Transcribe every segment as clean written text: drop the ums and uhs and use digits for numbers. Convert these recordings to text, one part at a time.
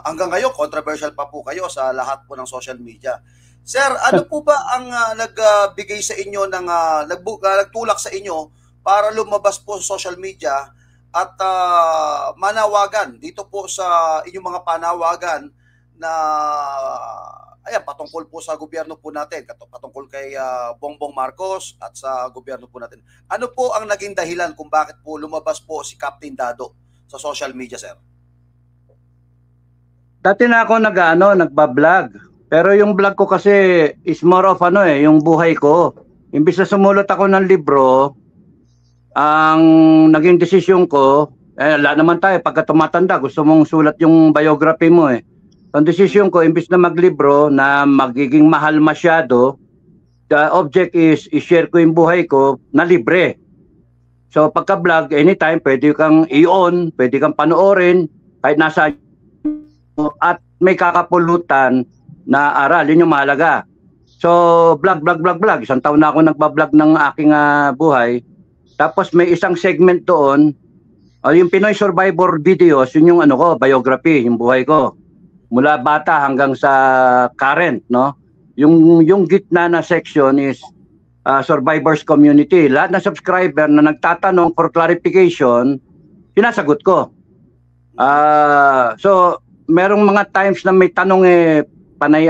hanggang ngayon, controversial pa po kayo sa lahat po ng social media. Sir, ano po ba ang nagbigay sa inyo ng nagtulak sa inyo para lumabas po sa social media at manawagan dito po sa inyong mga panawagan na ayan, patungkol po sa gobyerno po natin, patungkol kay Bongbong Marcos at sa gobyerno po natin. Ano po ang naging dahilan kung bakit po lumabas po si Captain Dado sa social media, sir? Dati na ako nagba-vlog. Pero yung vlog ko kasi is more of yung buhay ko. Imbis na sumulot ako ng libro, ang naging desisyon ko, wala naman tayo, pagka tumatanda, gusto mong sulat yung biography mo eh. Ang desisyon ko, imbis na maglibro na magiging mahal masyado, the object is i-share ko yung buhay ko na libre. So pagka-vlog, anytime, pwede kang i-on, pwede kang panoorin, kahit nasa at may kakapulutan na aral, yun yung mahalaga. So, vlog. Isang taon na ako nagbablog ng aking buhay. Tapos may isang segment doon, yung Pinoy Survivor videos, yun yung biography, yung buhay ko. Mula bata hanggang sa current, no? Yung gitna na section is Survivors Community. Lahat na subscriber na nagtatanong for clarification, sinasagot ko. So, merong mga times na may tanong panay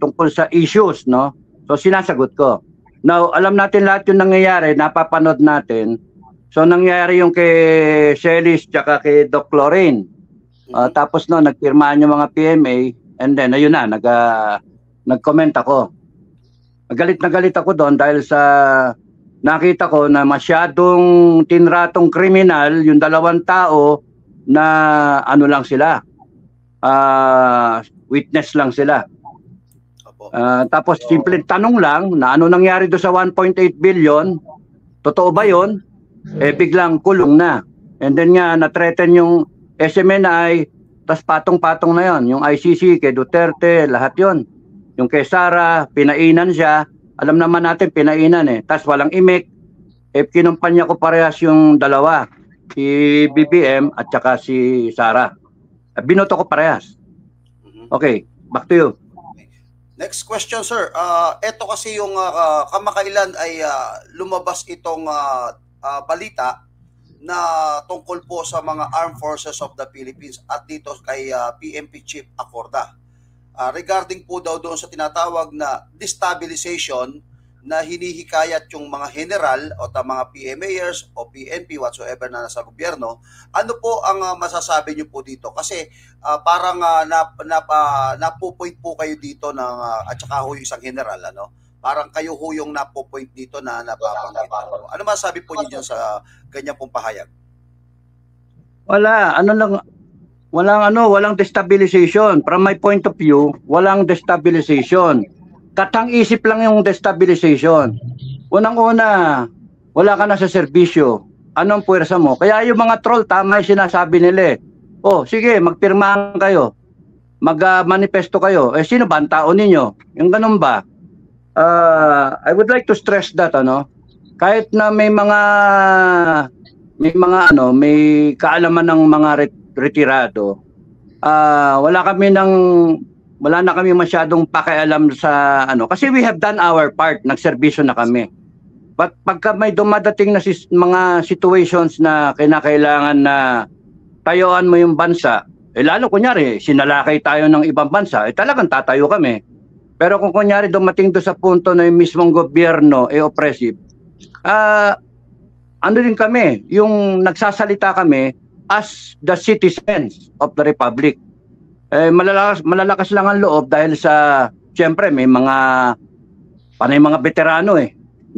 tungkol sa issues, no? So sinasagot ko. Now, alam natin lahat yung nangyayari, napapanood natin. So nangyayari yung kay Celis tsaka kay Doc Lorraine. Tapos nagpirmahan yung mga PMA and then ayun na, nag-comment ako. Galit na galit ako doon dahil sa nakita ko na masyadong tinratong kriminal yung dalawang tao na lang sila. Witness lang sila. Tapos simple tanong lang na ano nangyari do sa 1.8 billion, totoo ba yun? Biglang kulong na. And then nga na-threaten yung SMNI, tas patong-patong na yon. Yung ICC kay Duterte, lahat yon. Yung kay Sara, pinainan siya. Alam naman natin pinainan Tas walang imik. Kinumpanya ko parehas yung dalawa, si BBM at saka si Sara. Binoto ko parehas. Okay, back to you. Next question, sir. Ito kasi yung kamakailan ay lumabas itong balita na tungkol po sa mga Armed Forces of the Philippines at dito kay PNP Chief Acorda. Regarding po daw doon sa tinatawag na destabilization na hinihikayat yung mga general o mga PMAers o PNP whatsoever na nasa gobyerno, ano po ang masasabi niyo po dito? Kasi parang napupoint po kayo dito ng at saka ho yung isang general, parang kayo ho yung napupoint dito na napapanggit. Ano masasabi po niyo sa ganyan pong pahayag? Walang destabilization. From my point of view, walang destabilization. Katang isip lang yung destabilization. Unang-una, wala ka na sa serbisyo. Anong puwersa mo? Kaya yung mga troll, tama yung sinasabi nila sige, magpirmahan kayo. Mag-manifesto kayo. Sino ba ang tao ninyo? Yung ganun ba? I would like to stress that, kahit na may kaalaman ng mga retirado, wala na kami masyadong pakialam sa kasi we have done our part, nagserbisyo na kami. But pagka may dumadating na mga situations na kinakailangan na tayuan mo yung bansa, lalo kunyari sinalakay tayo ng ibang bansa, talagang tatayo kami. Pero kung kunyari dumating do sa punto na yung mismong gobyerno oppressive, din kami, yung nagsasalita kami as the citizens of the republic. Malalakas lang ang loob dahil sa siyempre may mga veterano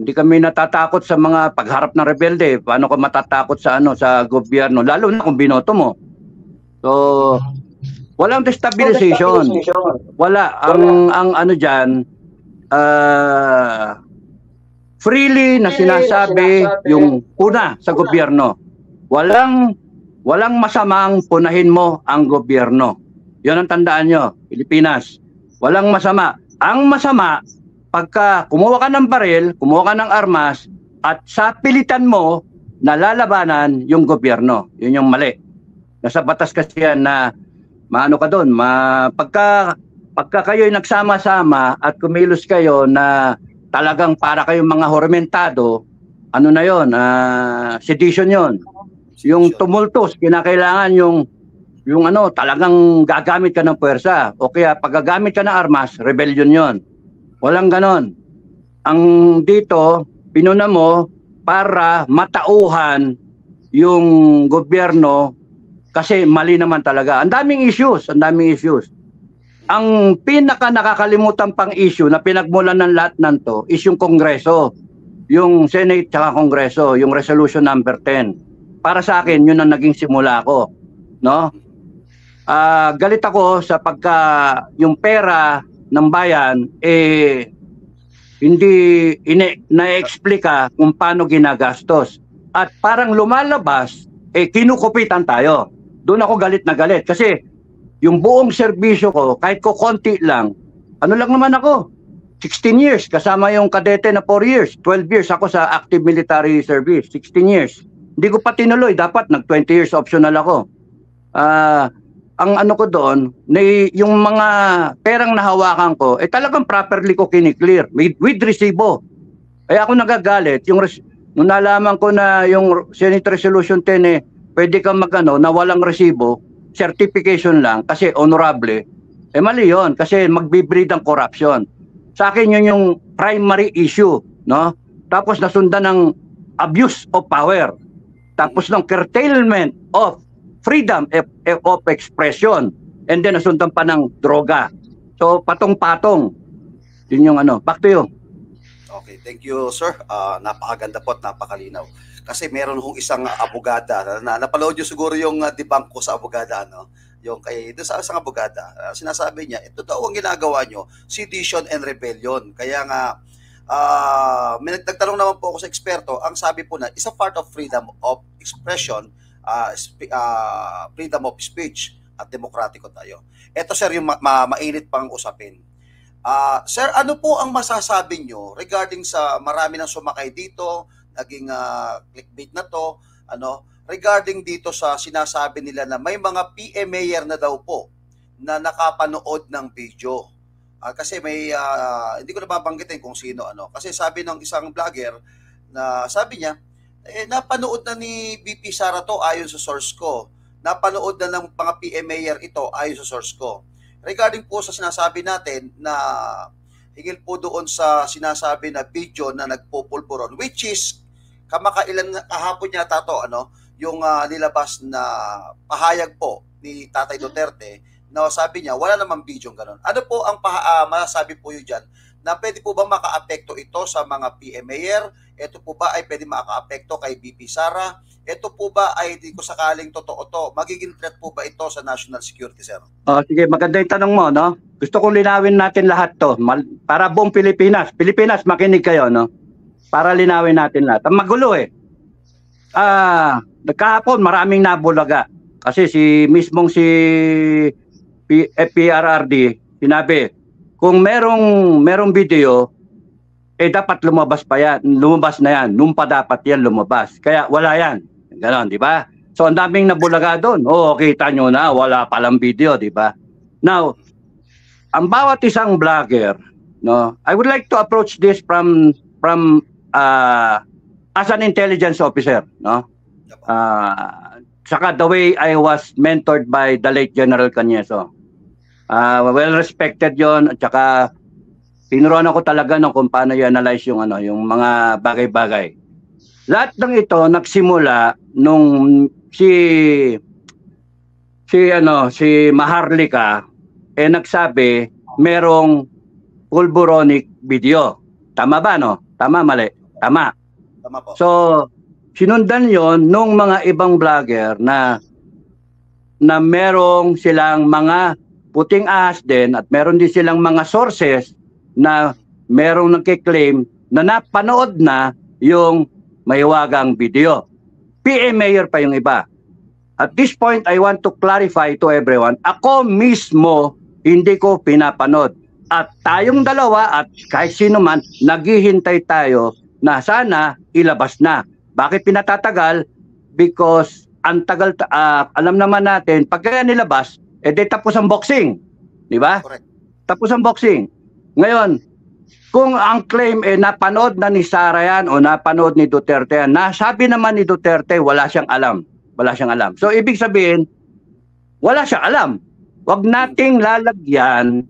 Hindi kami natatakot sa mga pagharap ng rebelde. Paano ka matatakot sa gobyerno, lalo na kung binoto mo. So walang destabilization. Wala ang diyan freely na sinasabi yung una sa gobyerno. Walang masamang punahin mo ang gobyerno. Yun ang tandaan nyo, Pilipinas. Walang masama. Ang masama, pagka kumuha ka ng baril, kumuha ka ng armas, at sa pilitan mo, nalalabanan yung gobyerno. Yun yung mali. Nasa batas kasi yan na maano ka doon, pagka kayo'y nagsama-sama at kumilos kayo na talagang para kayong mga hormentado, ano na yon, sedition yon. Yung tumultos, kinakailangan yung ano, talagang gagamit ka ng puwersa. O kaya paggagamit ka ng armas, rebellion yon. Walang ganon. Ang dito, pinuna mo para matauhan yung gobyerno kasi mali naman talaga. Ang daming issues, ang daming issues. Ang pinaka nakakalimutan pang issue na pinagmulan ng lahat ng to is yung Kongreso. Yung Senate tsaka Kongreso, yung Resolution number 10. Para sa akin, yun ang naging simula ko. No? Galit ako sa pagka yung pera ng bayan, hindi na-explica kung paano ginagastos. At parang lumalabas, kinukupitan tayo. Doon ako galit na galit. Kasi yung buong serbisyo ko, kahit ko konti lang, ano lang naman ako? 16 years, kasama yung kadete na 4 years. 12 years ako sa active military service. 16 years. Hindi ko pa tinuloy. Dapat nag-20 years optional ako. Ang ano ko doon, yung mga perang nahawakan ko, talagang properly ko kiniklear. With resibo. Kaya ako nagagalit. Nung nalaman ko na yung Senate Resolution 10, pwede kang na walang resibo, certification lang, kasi honorable, mali yun, kasi magbibreed ang corruption. Sa akin yun yung primary issue, no? Tapos nasundan ng abuse of power. Tapos ng curtailment of freedom of expression. And then nasundan pa ng droga. So patong-patong. Yun yung ano. Back to you. Okay, thank you, sir. Napakaganda po at napakalinaw. Kasi meron hong isang abogada na napanood nyo siguro yung debunk ko sa abogada, no? Yung kay doon sa isang abogada, sinasabi niya, ito daw ang ginagawa nyo, sedition and rebellion. Kaya nga, nagtanong naman po ako sa eksperto, ang sabi po na, isa part of freedom of expression, freedom of speech, at demokratiko tayo. Ito, sir, yung mainit pang usapin. Sir, ano po ang masasabi nyo regarding sa marami nang sumakay dito, naging clickbait na to, regarding dito sa sinasabi nila na may mga PMAyer na daw po na nakapanood ng video. Kasi may, hindi ko nababanggitin kung sino, kasi sabi ng isang vlogger na sabi niya, napanood na ni BP Sara to ayon sa source ko. Napanood na ng mga PMAyer ito ayon sa source ko. Regarding po sa sinasabi natin na higil po doon sa sinasabi na video na nagpupulburon, which is kamakailan kahapon yata to, yung nilabas na pahayag po ni Tatay Duterte na sabi niya wala namang video gano'n. Ano po ang masasabi po yun dyan? Na pwede po ba maka-apekto ito sa mga PMAyer? Ito po ba ay pwede maka-apekto kay BP Sara? Ito po ba ay di ko sakaling totoo to? Magiging threat po ba ito sa national security, sir? Sige, maganda yung tanong mo, no? Gusto kong linawin natin lahat to. Para buong Pilipinas. Pilipinas, makinig kayo, no? Para linawin natin lahat. Ang magulo nagkahapon, maraming nabulaga. Kasi mismong si FPRRD, sinabi, kung merong video, dapat lumabas pa yan. Lumabas na yan. Nung pa dapat yan lumabas. Kaya wala yan. Ganon, di ba? So, ang daming nabulaga doon. Kita nyo na, wala palang video, di ba? Now, ang bawat isang vlogger, no, I would like to approach this from as an intelligence officer, no? Saka the way I was mentored by the late General Cañeso. Well respected yon, at saka tinuruan ako talaga kung paano i-analyze yung mga bagay-bagay. Lahat ng ito nagsimula nung si Maharlika nagsabi merong pulburonic video. Tama ba, no? Tama, mali? Tama. Tama po. So, sinundan yon nung mga ibang vlogger na merong silang mga puting ahas din at meron din silang mga sources na merong nagkiklaim na napanood na yung mahiwagang video. PMAyer pa yung iba. At this point, I want to clarify to everyone, ako mismo hindi ko pinapanood. At tayong dalawa at kahit sino man, naghihintay tayo na sana ilabas na. Bakit pinatatagal? Because ang tagal, alam naman natin, pag kaya nilabas, di tapos ang boxing. Di ba? Correct. Tapos ang boxing. Ngayon, kung ang claim napanood na ni Sara yan o napanood ni Duterte yan, nasabi naman ni Duterte, wala siyang alam. Wala siyang alam. So, ibig sabihin, wala siyang alam. Wag nating lalagyan,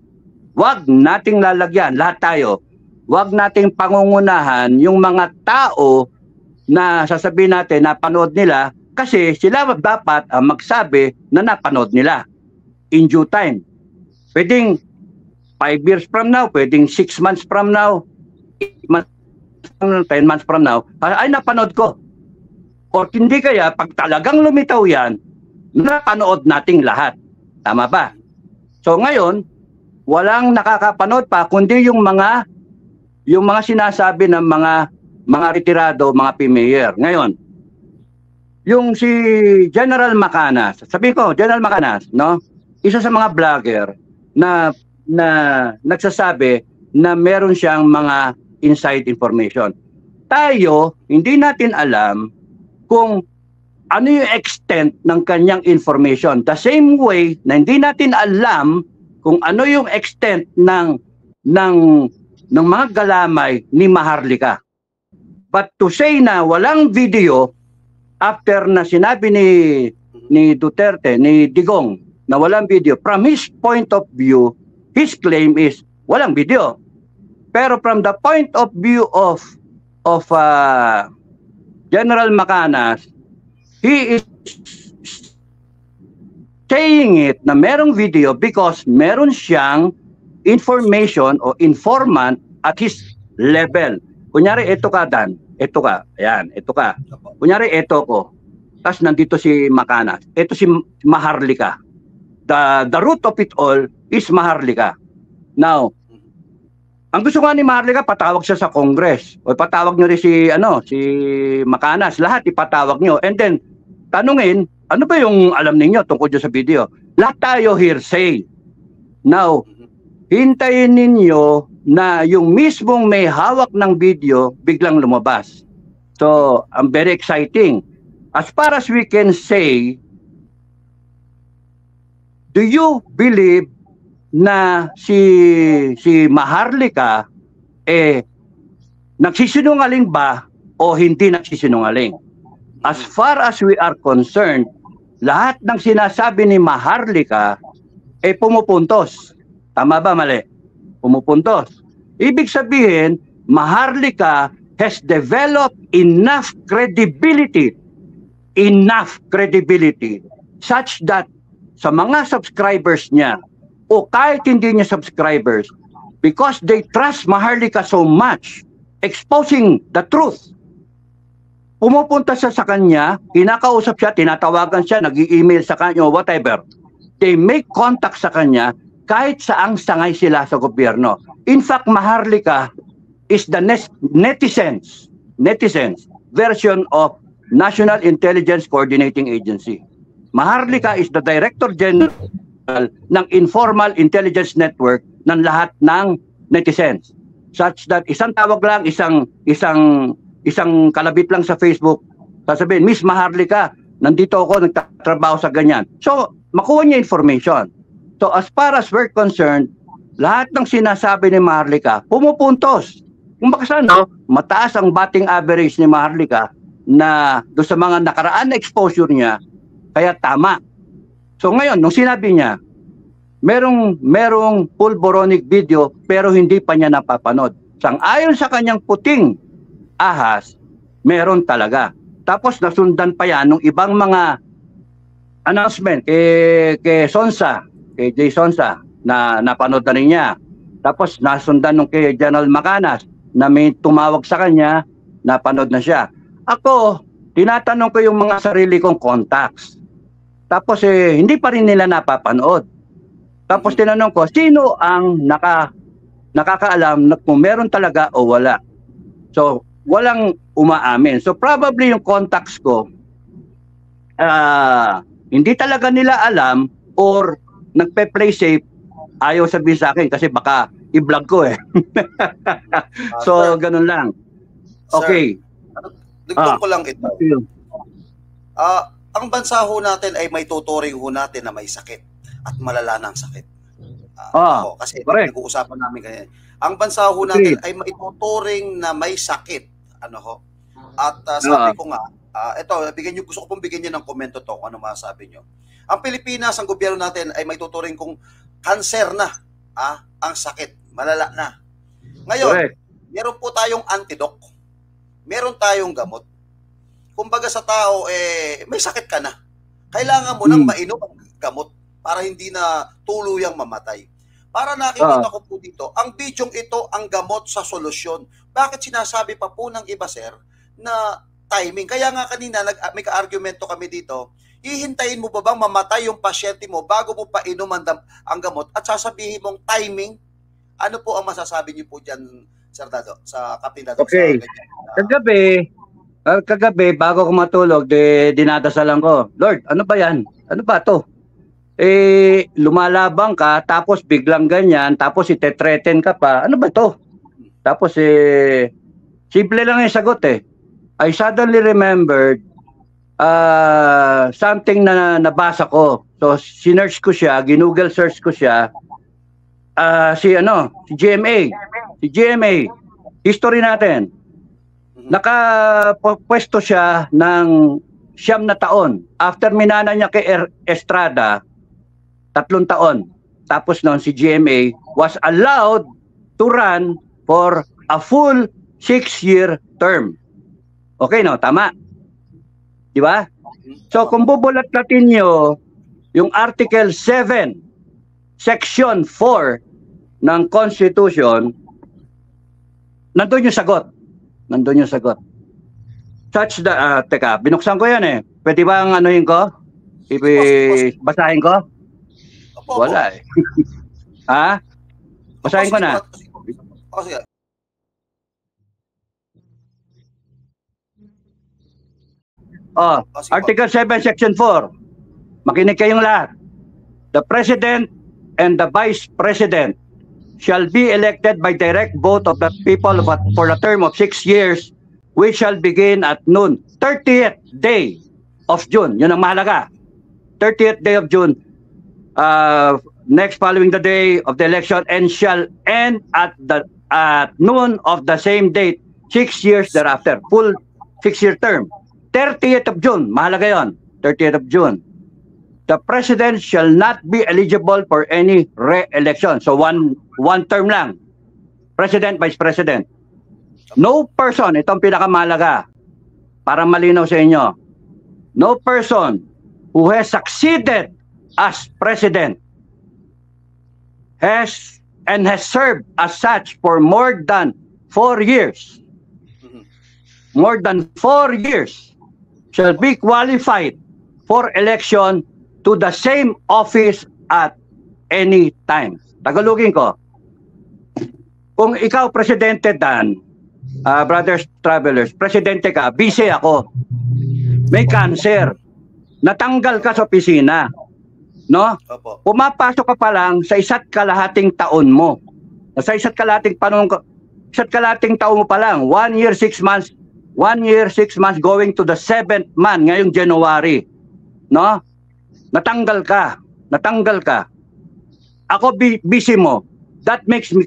lahat tayo, wag nating pangungunahan yung mga tao na sasabihin natin napanood nila kasi sila dapat magsabi na napanood nila in due time. Pwedeng 5 years from now, pwedeng 6 months from now, 8 months, 10 months from now, ay napanood ko. O hindi kaya, pag talagang lumitaw yan, napanood nating lahat. Tama ba? So ngayon, walang nakakapanood pa, kundi yung mga sinasabi ng mga retirado, mga PMayor. Ngayon, yung si General Macanas, sabi ko, General Macanas, no? Isa sa mga vlogger na nagsasabi na meron siyang mga inside information. Tayo, hindi natin alam kung ano yung extent ng kanyang information. The same way na hindi natin alam kung ano yung extent ng mga galamay ni Maharlika. But to say na walang video after na sinabi ni Duterte, ni Digong, na walang video, from his point of view, his claim is walang video. Pero from the point of view of General Macanas, he is saying it na merong video because meron siyang information o informant at his level. Kunyari, ito ka, Dan. Ito ka. Ayan, ito ka. Kunyari, ito ko. Tapos nandito si Macanas. Ito si Maharlika. The root of it all is Maharlika. Now, ang gusto nga ni Maharlika, patawag siya sa Congress. O patawag nyo rin si Macanas. Lahat ipatawag nyo. And then, tanungin, ano ba yung alam ninyo tungkol dyan sa video? Lahat tayo hearsay. Now, hintayin ninyo na yung mismong may hawak ng video biglang lumabas. So, very exciting. As far as we can say, do you believe na si Maharlika nagsisinungaling ba o hindi nagsisinungaling? As far as we are concerned, lahat ng sinasabi ni Maharlika pumupuntos. Tama ba, mali? Pumupuntos. Ibig sabihin, Maharlika has developed enough credibility such that sa mga subscribers niya o kahit hindi niya subscribers, because they trust Maharlika so much, exposing the truth, pumupunta siya sa kanya, kinakausap siya, tinatawagan siya, nag-i-email sa kanya, whatever. They make contact sa kanya kahit saang sangay sila sa gobyerno. In fact, Maharlika is the netizens version of National Intelligence Coordinating Agency. Maharlika is the Director General ng informal intelligence network ng lahat ng netizens. Such that isang tawag lang, isang kalabit lang sa Facebook, sasabihin, Miss Maharlika, nandito ako, nagtatrabaho sa ganyan. So, makuha niya information. So, as far as we're concerned, lahat ng sinasabi ni Maharlika, pumupuntos. Kung baka mataas ang batting average ni Maharlika na doon sa mga nakaraan na exposure niya, kaya tama. So ngayon, nung sinabi niya, merong pulboronic video pero hindi pa niya napapanood. Sang-ayon sa kanyang puting ahas, meron talaga. Tapos nasundan pa yan ng ibang mga announcement kay Sonsa, kay Jay Sonsa, na napanood na rin niya. Tapos nasundan nung kay General Macanas na may tumawag sa kanya, napanood na siya. Ako, tinatanong ko yung mga sarili kong contacts. Tapos hindi pa rin nila napapanood. Tapos tinanong ko, sino ang nakakaalam na kung meron talaga o wala? So, walang umaamin. So, probably yung contacts ko, hindi talaga nila alam or nagpe-play safe, ayaw sabihin sa akin kasi baka i-vlog ko So, ganun lang. Okay. Dugtong ko lang ito. ang bansa ho natin ay may tuturing ho natin na may sakit at malala ng sakit. Kasi correct. nag-uusapan namin kanina. Ang bansa ho natin ay may tuturing na may sakit. At sabi ko nga, gusto ko pong bigyan niyo ng komento to kung ano masasabi niyo. Ang Pilipinas, ang gobyerno natin ay may tuturing kung cancer na ang sakit, malala na. Ngayon, meron po tayong antidote. Meron tayong gamot. Kumbaga sa tao, may sakit ka na. Kailangan mo nang mainom ang gamot para hindi na tuluyang mamatay. Para nakikita ko po dito, ang bidyong ito ang gamot sa solusyon. Bakit sinasabi pa po ng iba, sir, na timing? Kaya nga kanina, may ka-argumento kami dito, hihintayin mo ba bang mamatay yung pasyente mo bago mo pa inom ang gamot at sasabihin mong timing? Ano po ang masasabi niyo po dyan, Sir Dado, sa Captain Dado? Okay. Kagabi, bago ko matulog, dinadasalan ko, Lord, ano ba yan? Ano ba to? Lumalabang ka, tapos biglang ganyan, tapos ite-threaten ka pa. Ano ba to? Tapos simple lang yung sagot I suddenly remembered something na nabasa ko. So, sinearch ko siya, ginoogle search ko siya. Si GMA. Si GMA. History natin. Nakapwesto siya ng 9 na taon. After minana niya kay Estrada, 3 taon. Tapos noon si GMA was allowed to run for a full 6-year term. Okay, no? Tama. Di ba? So kung bubulat-latin nyo yung Article 7, Section 4 ng Constitution, nandun yung sagot. Nandun yung sagot. Such that, teka, binuksan ko yan Pwede ba ang anuhin ko? Basahin ko? Wala Basahin ko na. Article 7, Section 4. Makinig kayong lahat. The President and the Vice President shall be elected by direct vote of the people for a term of 6 years, which shall begin at noon, 30th day of June. Yun ang mahalaga. 30th day of June, next following the day of the election, and shall end at noon of the same date, 6 years thereafter. Full 6-year term. 30th of June, mahalaga yon. 30th of June. The President shall not be eligible for any re-election. So one term lang. President, Vice President. No person, itong pinakamahalaga, para malinaw sa inyo, no person who has succeeded as President has served as such for more than 4 years. More than 4 years shall be qualified for election to the same office at any time. Tagalogin ko. Kung ikaw, Presidente Dan, brothers travelers, Presidente ka, busy ako, may cancer, natanggal ka sa opisina, no? Pumapasok ka pa lang sa 1 kalahating taon mo. Sa 1 kalahating taon mo pa lang, 1 year, 6 months, 1 year, 6 months going to the 7th month, ngayong January, no? Natanggal ka. Ako busy mo. That makes me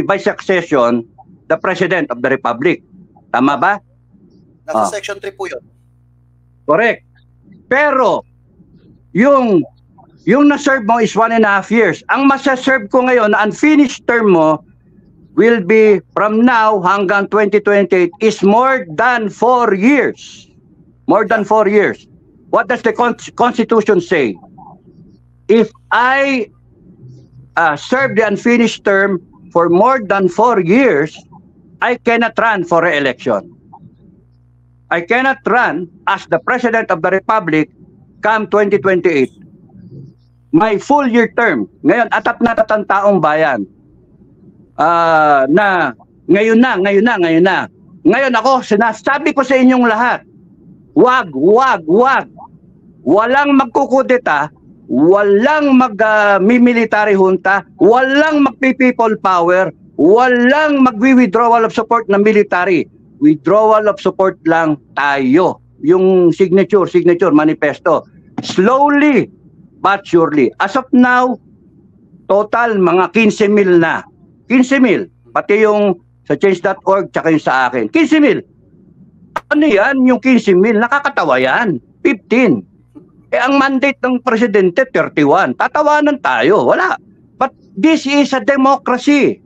by succession the President of the Republic. Tama ba? Nasa Section 3 po yun. Correct. Pero yung na-serve mo is 1.5 years. Ang masaserve ko ngayon na unfinished term mo will be from now hanggang 2028 is more than 4 years. More than 4 years. What does the Constitution say? If I serve the unfinished term for more than 4 years, I cannot run for re-election. I cannot run as the President of the Republic come 2028. My full year term, ngayon, atap na ang taong bayan, na ngayon na. Ngayon ako, sinasabi ko sa inyong lahat, wag. Walang magkukudeta, walang mag-military junta, walang magpi-people power, walang magwi-withdrawal of support ng military. Withdrawal of support lang tayo. yung signature manifesto. Slowly but surely. As of now, total mga 15,000 na. 15,000. Pati yung sa change.org tsaka yung sa akin. 15,000. Ano yan? Yung 15,000, nakakatawa yan. 15. Ang mandate ng presidente, 31. Tatawanan tayo. Wala. But this is a democracy.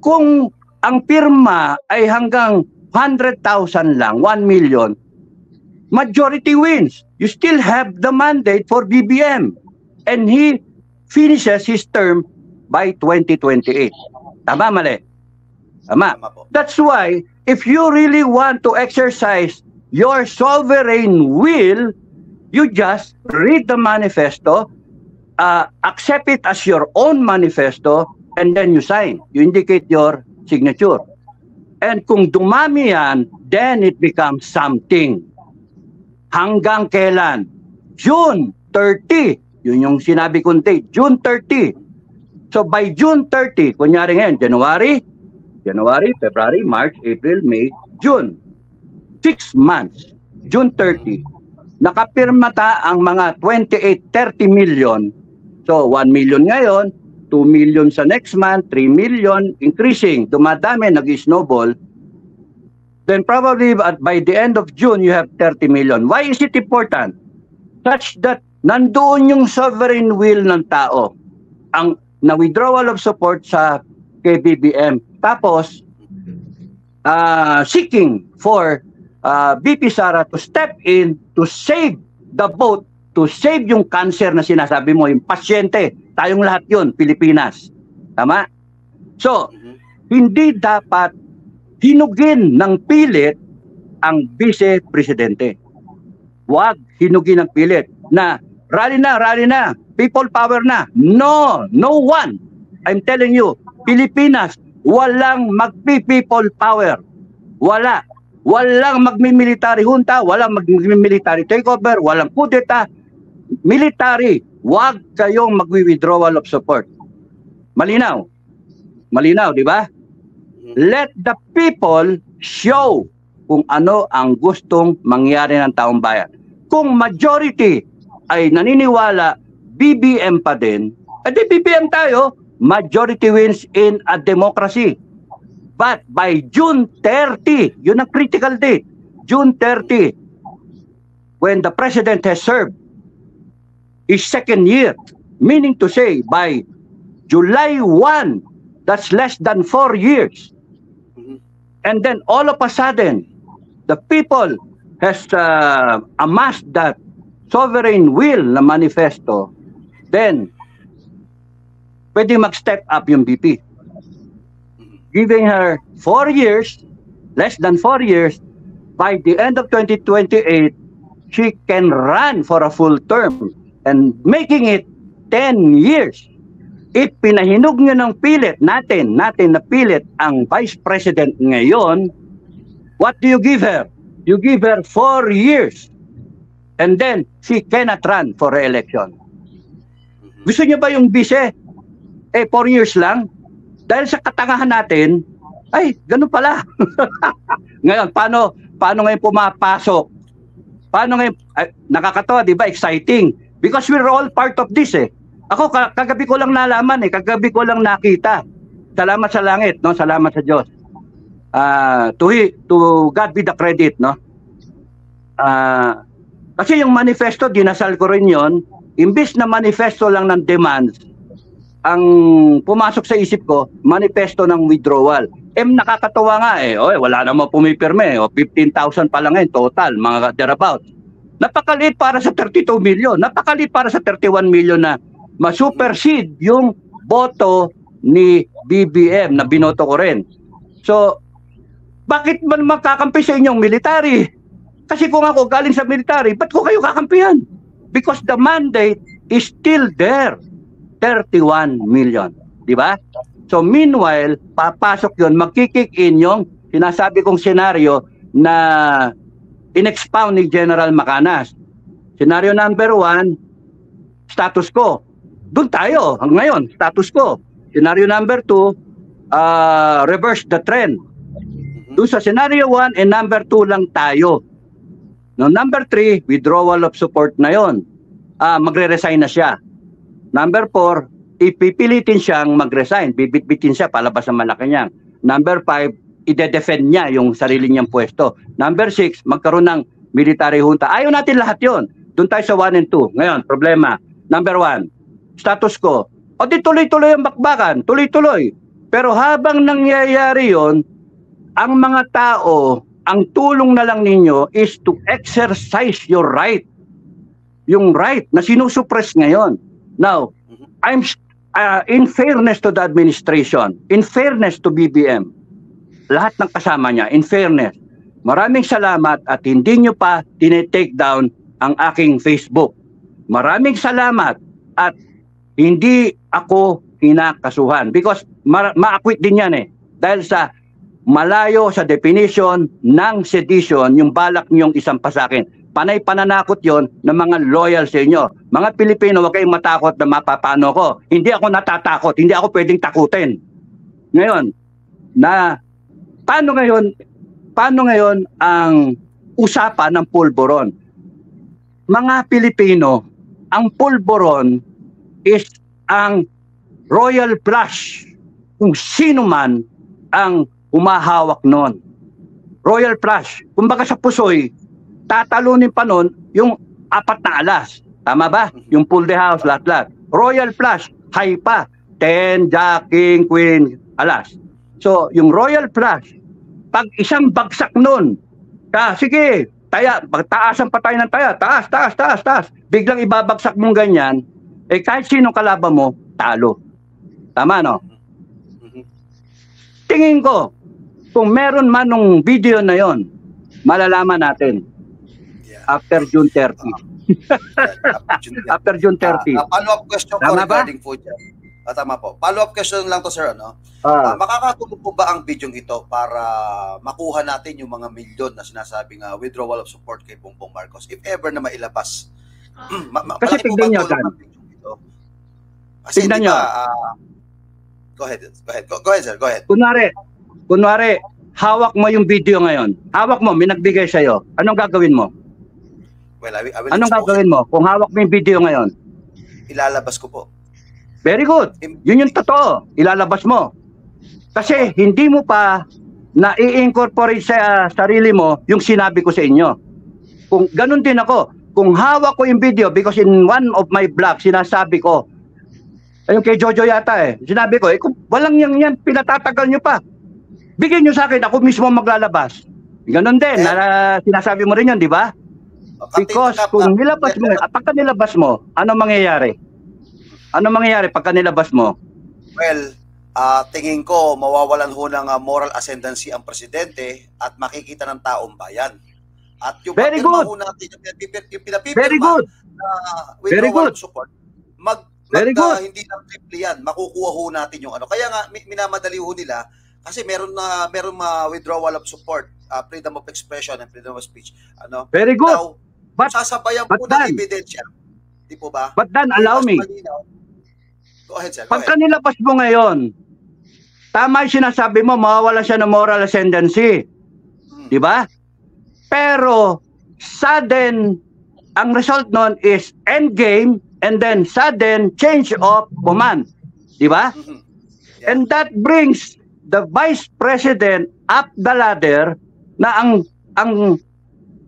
Kung ang pirma ay hanggang 100,000 lang, 1 million, majority wins. You still have the mandate for BBM. And he finishes his term by 2028. Tama, mali? Tama. That's why, if you really want to exercise your sovereign will, you just read the manifesto, accept it as your own manifesto, and then you sign. You indicate your signature. And kung dumami yan, then it becomes something. Hanggang kailan? June 30. Yun yung sinabi kong date, June 30. So by June 30, kunyari ngayon, January, February, March, April, May, June. 6 months. June 30. Nakapirmata ang mga 30 million. So 1 million ngayon, 2 million sa next month, 3 million, increasing, dumadami, nag-snowball. Then probably by the end of June, you have 30 million. Why is it important? Such that nandoon yung sovereign will ng tao. Ang na-withdrawal of support sa KBBM. Tapos, seeking for BP Sara to step in to save the boat, to save yung cancer na sinasabi mo, yung pasyente. Tayong lahat yun, Pilipinas. Tama? So, hindi dapat hinugin ng pilit ang vice-presidente. Huwag hinugin ng pilit na rally na, people power na. No one. I'm telling you, Pilipinas, walang magpi-people power. Walang magmi-military junta, walang magmi-military takeover, walang kudeta. Military, huwag kayong magwi-withdrawal of support. Malinaw, di ba? Let the people show kung ano ang gustong mangyari ng taong bayan. Kung majority ay naniniwala BBM pa din, edi BBM tayo, majority wins in a democracy. But by June 30, yun ang critical date, June 30, when the president has served his second year, meaning to say by July 1, that's less than 4 years. And then all of a sudden, the people has amassed that sovereign will na manifesto, then pwede mag-step up yung BP. Giving her 4 years, less than 4 years, by the end of 2028, she can run for a full term and making it 10 years. If pinahinog nyo ng pilit natin napilit ang Vice President ngayon, what do you give her? You give her 4 years. And then, she cannot run for re-election. Gusto nyo ba yung vice? 4 years lang? Dahil sa katangahan natin, ay, ganun pala. Ngayon, paano ngayon pumapasok? Paano ngayon, nakakatawa, di ba? Exciting. Because we're all part of this Ako, kagabi ko lang nalaman kagabi ko lang nakita. Salamat sa langit, no? Salamat sa Diyos. To God be the credit, no? Kasi yung manifesto, dinasal ko rin yon. Imbis na manifesto lang ng demands, ang pumasok sa isip ko, manifesto ng withdrawal. Nakakatawa nga wala namang pumipirme 15,000 pa lang total, mga thereabouts. Napakaliit para sa 32 million, napakaliit para sa 31 million na ma-supersede yung boto ni BBM na binoto ko rin. So, bakit man makakampi sa inyong military? Kasi kung ako galing sa military, ba't ko kayo kakampihan? Because the mandate is still there. 31 million. Di ba? So, meanwhile, papasok yun, magkikick in yung sinasabi kong senaryo na in-expound ni General Macanas. Senaryo number 1, status quo. Doon tayo. Ngayon, status quo. Scenario number 2, reverse the trend. Doon sa scenario 1 and number 2 lang tayo. No, number 3, withdrawal of support na yon. Magre-resign na siya. Number 4, ipipilitin siyang mag-resign. Bibitbitin siya palabas ng Malacanang. Number 5, ide-defend niya yung sarili niyang pwesto. Number 6, magkaroon ng military junta. Ayaw natin lahat yon. Doon tayo sa 1 and 2. Ngayon, problema. Number 1, status quo. O di tuloy-tuloy ang bakbakan. Tuloy-tuloy. Pero habang nangyayari yon, ang mga tao, ang tulong na lang ninyo is to exercise your right. Yung right na sinusuppress ngayon. Now, I'm in fairness to the administration, in fairness to BBM, lahat ng kasama niya, in fairness, maraming salamat at hindi nyo pa tinetake down ang aking Facebook. Maraming salamat at hindi ako kinakasuhan because ma-acquit din yan dahil sa malayo sa definition ng sedition yung balak niyong isampa sa akin. Panay pananakot yon ng mga loyal sa inyo. Mga Pilipino, huwag kayong matakot na mapapano ko. Hindi ako natatakot, hindi ako pwedeng takutin. Ngayon, paano ngayon ang usapan ng pulburon? Mga Pilipino, ang pulburon is ang royal flush kung sino man ang umahawak nun. Royal flush. Kumbaga sa pusoy, tatalunin pa nun yung 4 na alas. Tama ba? Yung pull the house, lahat-lahat. Royal flush, high pa. 10, Jack, King, Queen, alas. So, yung royal flush, pag isang bagsak nun, sige, taasan pa tayo ng taya, taas. Biglang ibabagsak mong ganyan, kahit sino kalaban mo, talo. Tama, no? Tingin ko, kung meron man nung video na yon, malalaman natin. After June 30. After June 30. Follow-up question po regarding po dyan. Tama po. Follow-up question lang to, sir. Makakatulong po ba ang video ito para makuha natin yung mga milyon na sinasabing withdrawal of support kay Bongbong Marcos if ever na mailabas? Kasi tignan nyo agad. Tignan nyo. Go ahead, sir. Go ahead. Kunwari, hawak mo yung video ngayon. Hawak mo, may nagbigay sa'yo. Anong gagawin mo? Well, I will Anong gagawin mo kung hawak mo yung video ngayon? Ilalabas ko po. Very good. Yun yung totoo. Ilalabas mo. Kasi hindi mo pa na-i-incorporate sa sarili mo yung sinabi ko sa inyo. Kung ganun din ako, kung hawak ko yung video, because in one of my vlogs, sinasabi ko, ayun kay Jojo yata sinabi ko, kung walang yan, pinatatagal nyo pa. Bigyan nyo sa akin, ako mismo maglalabas. Ganun din, sinasabi mo rin yun, di ba? Because kung nilabas mo, pagka nilabas mo, ano mangyayari? Ano mangyayari pagka nilabas mo? Well, tingin ko mawawalan ho ng moral ascendancy ang presidente at makikita ng taong bayan. At yung papirma ho natin, yung pinapipirma na withdrawal support, hindi lang triple yan, makukuha ho natin yung ano. Kaya nga, minamadali ho nila kasi meron withdrawal of support, freedom of expression and freedom of speech. Very good. Now, sasabayan po ng ebidensya. Di po ba? But then, allow me. Go ahead, sir. Pagka nilabas mo ngayon, tama yung sinasabi mo, mawawala siya ng moral ascendancy. Di ba? Pero, sudden, ang result nun is end game and then sudden change of command. Di ba? And that brings the Vice President up the ladder na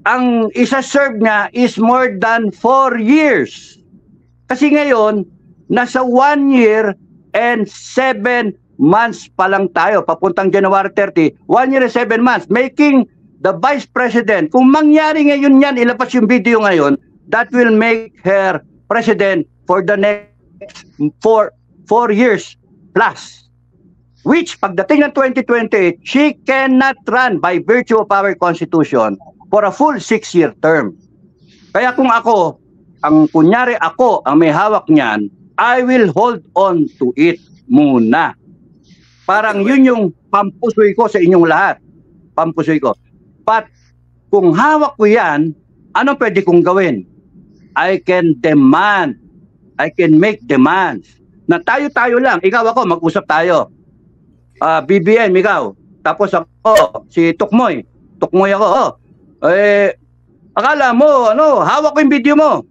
ang isa-serve niya is more than 4 years. Kasi ngayon, nasa 1 year and 7 months pa lang tayo, papuntang January 30, 1 year and 7 months, making the Vice President, kung mangyari ngayon yan, ilabas yung video ngayon, that will make her President for the next 4 years plus. Which, pagdating ng 2028, she cannot run by virtue of our Constitution for a full 6-year term. Kaya kung ako, kunyari ako ang may hawak niyan, I will hold on to it muna. Parang yun yung pampusoy ko sa inyong lahat. Pampusoy ko. But kung hawak ko yan, anong pwede kong gawin? I can demand. I can make demands. Na tayo-tayo lang. Ikaw ako, mag-usap tayo. BBM, ikaw. Tapos ako, si Tukmoy. Tukmoy ako. Akala mo, hawak ko yung video mo.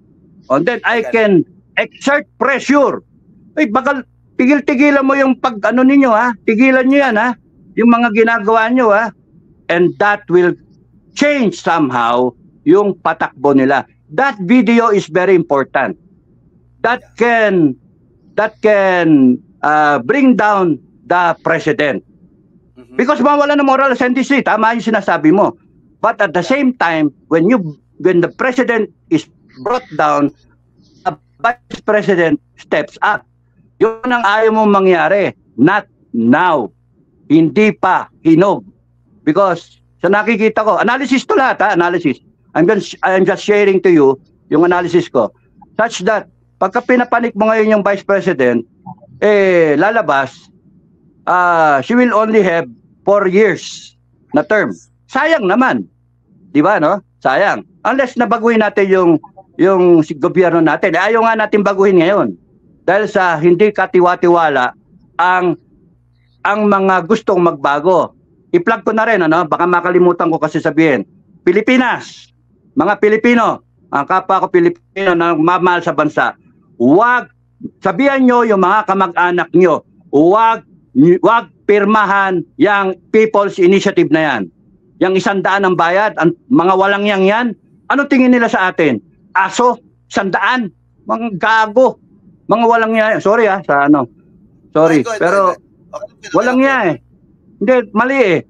And then I can exert pressure. Ay, baka tigil-tigilan mo yung ninyo, ha? Tigilan nyo yan, ha? Yung mga ginagawa nyo, ha? And that will change somehow yung patakbo nila. That video is very important. That can bring down the president. Because mawala ng moral sentency, tama yung sinasabi mo. But at the same time, when the president is brought down, the vice president steps up. Yun ang ayaw mong mangyari. Not now. Hindi pa hinog. Because sa nakikita ko, analysis to lahat, ha? Analysis. I'm just sharing to you yung analysis ko. Such that, pagka pinapanik mo ngayon yung vice president, lalabas, she will only have 4 years na term. Sayang naman. Di ba, no? Sayang. Unless nabaguhin natin yung gobyerno natin. Ayaw nga natin baguhin ngayon. Dahil sa hindi katiwa-tiwala ang mga gustong magbago. I-plug ko na rin, baka makalimutan ko kasi sabihin. Pilipinas, mga Pilipino, ang kapwa ko Pilipino na mamahal sa bansa, sabihan nyo yung mga kamag-anak nyo, wag pirmahan yung People's Initiative na yan. Yung 100 ang bayad, ang mga walang yan, ano tingin nila sa atin? Aso, 100, mga gago, mga walang yan. Sorry sorry, pero walang yan Hindi, mali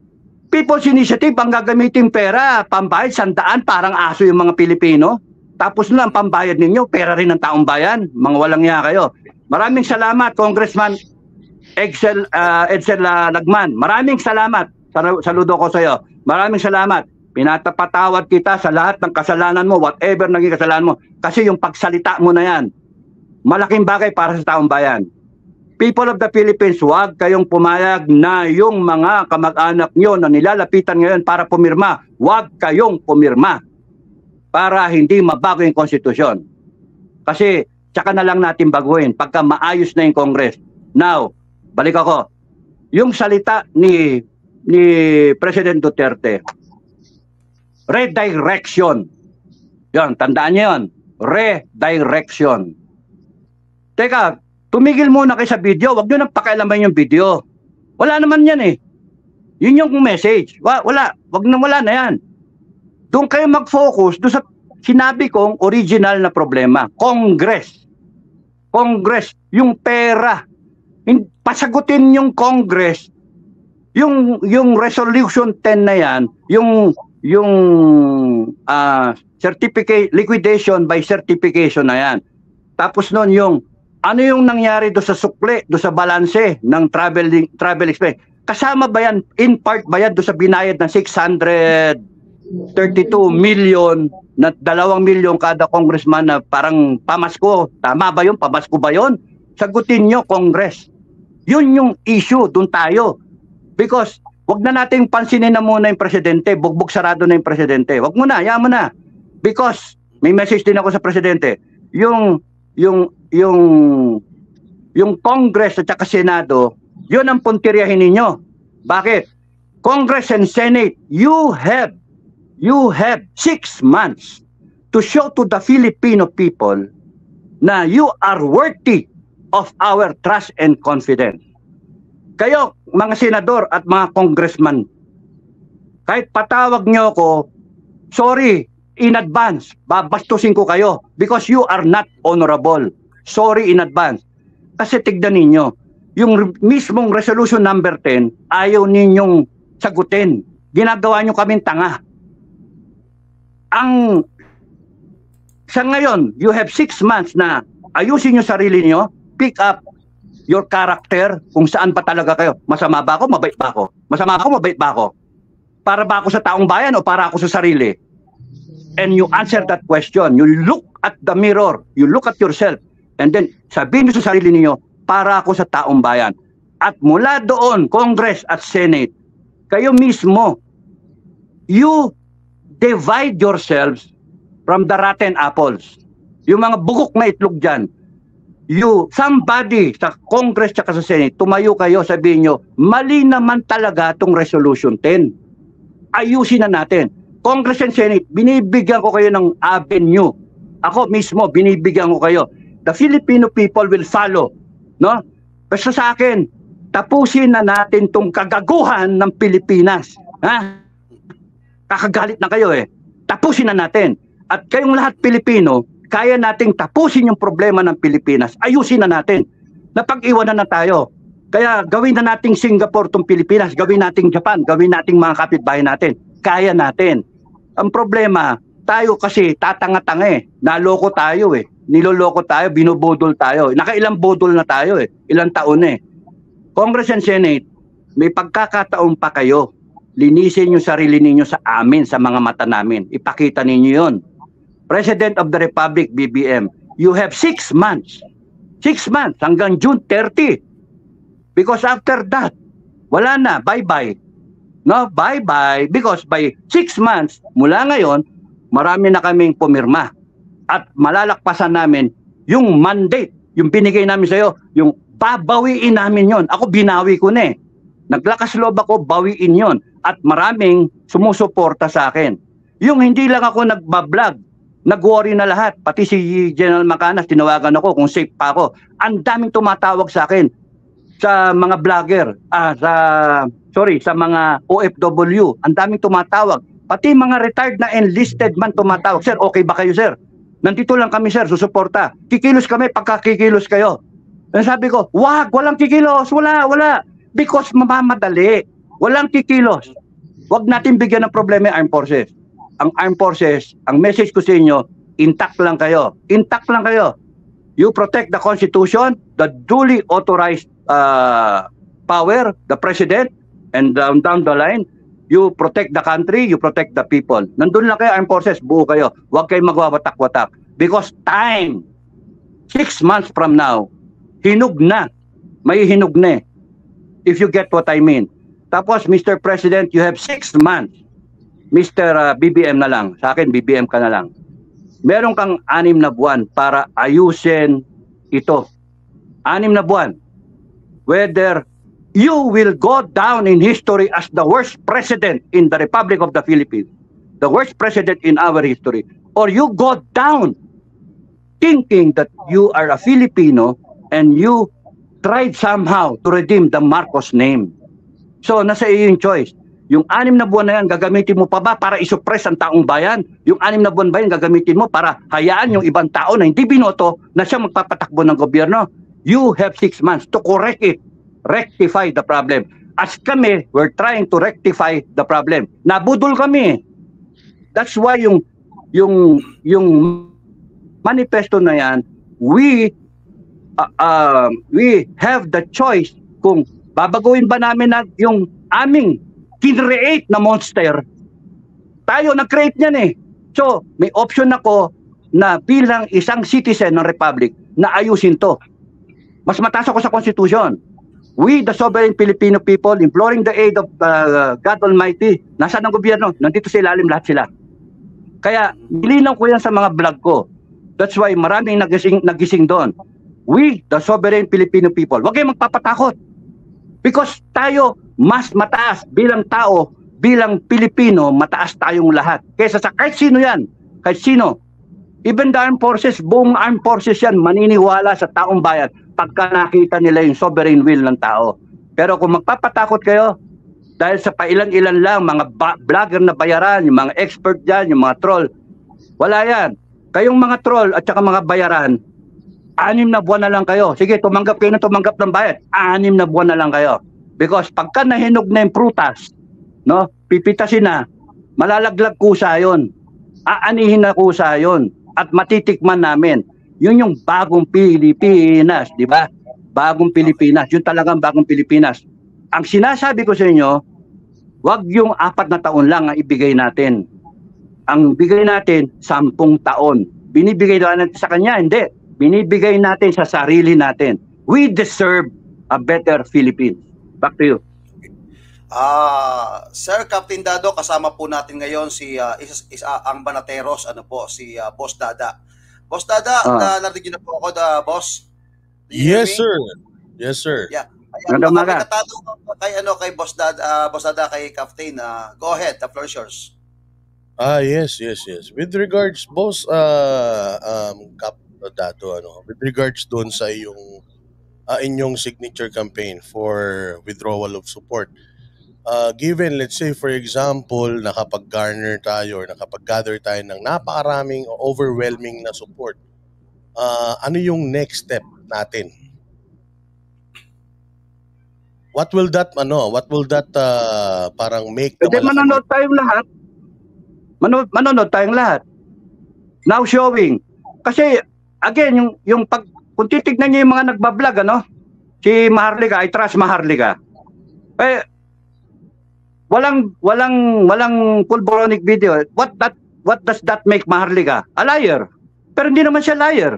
People's Initiative, ang gagamitin pera, pambayad, 100, parang aso yung mga Pilipino. Tapos na ang pambayad ninyo, pera rin ng taong bayan. Mga walang yan kayo. Maraming salamat, Congressman Edsel Lagman. Maraming salamat. Saludo ko sa iyo. Maraming salamat. Pinatapatawad kita sa lahat ng kasalanan mo, whatever naging kasalanan mo. Kasi yung pagsalita mo na yan, malaking bagay para sa taong bayan. People of the Philippines, huwag kayong pumayag na yung mga kamag-anak nyo na nilalapitan ngayon para pumirma, huwag kayong pumirma para hindi mabago yung konstitusyon. Kasi tsaka na lang natin baguhin pagka maayos na yung Congress. Now, balik ako. Yung salita ni President Duterte, redirection. Yan, tandaan niyo yun. Redirection. Teka, tumigil muna kayo sa video. Huwag nyo nang pakialaman yung video. Wala naman yan Yun yung message. Wala na yan. Doon kayo mag-focus doon sa sinabi kong original na problema. Congress, yung pera. Pasagutin yung Congress. Yung resolution 10 na yan, yung certificate, liquidation by certification na yan. Tapos noon yung ano yung nangyari do sa sukli, do sa balanse ng travel expense. Kasama ba yan, in part ba yan do sa binayad ng 632 million na 2 milyon kada congressman na parang pamasko? Tama ba yun? Pamasko ba yun? Sagutin nyo, Congress. Yun yung issue, dun tayo. Because wag na nating pansinin na muna yung presidente, bugbog sarado na yung presidente. Wag mo na, hayaan mo na. Because may message din ako sa presidente. Yung Congress at saka Senado, yun ang puntiryahin ninyo. Bakit? Congress and Senate, you have 6 months to show to the Filipino people na you are worthy of our trust and confidence. Kayo, mga senador at mga congressman, kahit patawag nyo ako, sorry, in advance, babastusin ko kayo because you are not honorable. Sorry in advance. Kasi tignan ninyo, yung mismong resolution number 10, ayaw ninyong sagutin. Ginagawa nyo kaming tanga. Sa ngayon, you have 6 months na ayusin nyo sarili nyo, pick up your character, kung saan pa talaga kayo. Masama ba ako? Mabait ba ako? Masama ako? Mabait ba ako? Para ba ako sa taong bayan o para ako sa sarili? And you answer that question. You look at the mirror. You look at yourself. And then, sabihin nyo sa sarili niyo, para ako sa taong bayan. At mula doon, Congress at Senate, kayo mismo, you divide yourselves from the rotten apples. Yung mga bugok na itlog dyan. Somebody sa Congress at sa Senate, tumayo kayo, sabihin nyo, mali naman talaga itong Resolution 10. Ayusin na natin. Congress and Senate, binibigyan ko kayo ng avenue. Ako mismo, binibigyan ko kayo. The Filipino people will follow. No? Basta sa akin, tapusin na natin tong kagaguhan ng Pilipinas. Ha? Kakagalit na kayo eh. Tapusin na natin. At kayong lahat Pilipino, kaya nating tapusin yung problema ng Pilipinas. Ayusin na natin. Napag-iwanan na tayo. Kaya gawin na nating Singapore tong Pilipinas, gawin nating Japan, gawin nating mga kapitbahay natin. Kaya natin. Ang problema, tayo kasi tatanga-tanga eh. Naloko tayo eh. Niloloko tayo, binubudol tayo. Nakailang budol na tayo eh. Ilang taon eh. Congress and Senate, may pagkakataon pa kayo. Linisin yung sarili ninyo sa amin, sa mga mata namin. Ipakita ninyo yon. President of the Republic, BBM, you have 6 months. 6 months hanggang June 30. Because after that, wala na. Bye-bye. No, bye-bye. Because by 6 months, mula ngayon, marami na kaming pumirma. At malalakpasan namin yung mandate, yung binigay namin sa iyo, yung babawiin namin yon. Ako binawi ko na eh. Naglakas loob ako, bawiin yon. At maraming sumusuporta sa akin. Yung hindi lang ako nagbablog, nag-worry na lahat. Pati si General Macanas, tinawagan ako kung safe pa ako. Ang daming tumatawag sa akin sa mga vlogger, sa mga OFW. Ang daming tumatawag. Pati mga retired na enlisted man tumatawag. Sir, okay ba kayo, sir? Nandito lang kami, sir, susuporta. Kikilos kami pagka kikilos kayo. And sabi ko, wag, walang kikilos, wala. Because mamamadali. Walang kikilos. Wag natin bigyan ng problema yung armed forces. Ang armed forces, ang message ko sa inyo, intact lang kayo. Intact lang kayo. You protect the Constitution, the duly authorized power, the President, and down the line, you protect the country, you protect the people. Nandun lang kayo, armed forces, buo kayo. Huwag kayo magwawatak-watak. Because time, 6 months from now, hinug na. May hinug na eh. If you get what I mean. Tapos, Mr. President, you have 6 months. Mr. BBM na lang. Sa akin, BBM ka na lang. Meron kang 6 na buwan para ayusin ito. 6 na buwan. Whether you will go down in history as the worst president in the Republic of the Philippines, the worst president in our history, or you go down thinking that you are a Filipino and you tried somehow to redeem the Marcos name. So, nasa iyo yung choice. Yung 6 na buwan na yan, gagamitin mo pa ba para isuppress ang taong bayan? Yung 6 na buwan ba yan, gagamitin mo para hayaan yung ibang tao na hindi binoto na siya magpapatakbo ng gobyerno? You have 6 months to correct it. Rectify the problem. As kami, we're trying to rectify the problem. Nabudol kami. That's why yung manifesto na yan, we have the choice kung babaguhin ba namin na yung aming kinreate na monster. Tayo nag-create niyan eh. So, may option ako na bilang isang citizen ng Republic na ayusin to. Mas mataas ako sa Constitution. We, the sovereign Filipino people, imploring the aid of God Almighty, nasaan ang gobyerno? Nandito sa ilalim lahat sila. Kaya, nilinaw ko yan sa mga vlog ko. That's why maraming nagising doon. We, the sovereign Filipino people, huwag kayong magpapatakot. Because tayo, mas mataas bilang tao, bilang Pilipino, mataas tayong lahat. Kaysa sa kahit sino yan, kahit sino. Even the armed forces, buong armed forces yan, maniniwala sa taong bayan pagka nakita nila yung sovereign will ng tao. Pero kung magpapatakot kayo, dahil sa pailan-ilan lang, mga vlogger na bayaran, yung mga expert dyan, yung mga troll, wala yan. Kayong mga troll at saka mga bayaran, 6 na buwan na lang kayo. Sige, tumanggap kayo na tumanggap ng bayad. 6 na buwan na lang kayo. Because pagka nahinog na yung prutas, no, pipitasin na, malalaglag kusa yun. Aanihin na kusa yun. At matitikman namin. Yun yung bagong Pilipinas, di ba? Bagong Pilipinas. Yun talagang bagong Pilipinas. Ang sinasabi ko sa inyo, wag yung 4 na taon lang ang ibigay natin. Ang bigay natin, 10 taon. Binibigay natin sa kanya, hindi. Binibigay natin sa sarili natin. We deserve a better Philippines. Back to you. Sir Captain Dado, kasama po natin ngayon si ang Banateros, si Boss Dada. Boss Dada, narinig niyo na po ako, boss? Yes, sir. Yes, sir. Yeah. Kay Boss Dada, kay Captain, go ahead, the floor is yours. Yes, yes, yes. With regards, boss, Kap Dato, with regards doon sa inyong signature campaign for withdrawal of support, given, let's say, for example, nakapag-garner tayo or nakapag-gather tayo ng napakaraming o overwhelming na support, ano yung next step natin? What will that parang make the Pwede manonood tayong lahat. Manonood tayong lahat. Now showing. Kasi, again, kung titignan niyo yung mga nagbablog, si Maharlika, I trust Maharlika. Eh, walang pulboronic video. What does that make Maharlika? A liar. Pero hindi naman siya liar.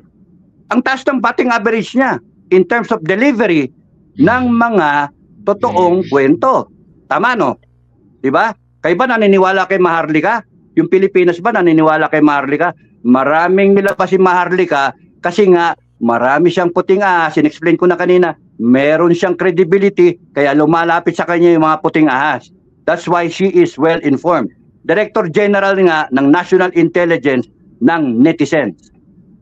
Ang taas ng batting average niya in terms of delivery ng mga totoong kwento. Tama, no? Diba? Kayo ba naniniwala kay Maharlika? Yung Pilipinas ba naniniwala kay Maharlika? Maraming nilabas si Maharlika kasi nga marami siyang puting ahas. Sinexplain ko na kanina, meron siyang credibility kaya lumalapit sa kanya yung mga puting ahas. That's why she is well informed. Director General nga ng National Intelligence ng netizens.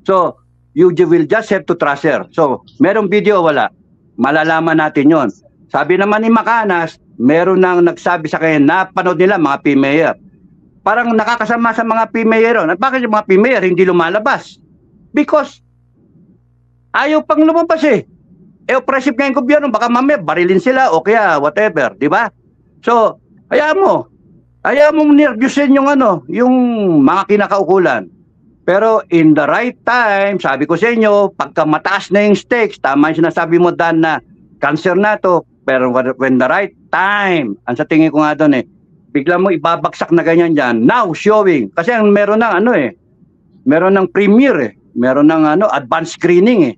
So, you will just have to trust her. So, merong video wala? Malalaman natin yon. Sabi naman ni Macanas, meron nang nagsabi sa kanya, napanood nila mga PMayor. Parang nakakasama sa mga PMayor. At bakit yung mga PMayor hindi lumalabas? Because ayaw pang lumabas eh. Oppressive nga yung gobyerno, baka mamaya barilin sila o kaya whatever, di ba? So, hayaan mo nervyusin yung yung mga kinakaukulan. Pero in the right time, sabi ko sa inyo, pagka mataas na yung stakes, tama yung sinasabi mo, Dan, na cancer na to, pero when the right time, ang sa tingin ko nga doon bigla mo ibabagsak na ganyan dyan, now showing. Kasi meron ng meron ng premiere meron ng advanced screening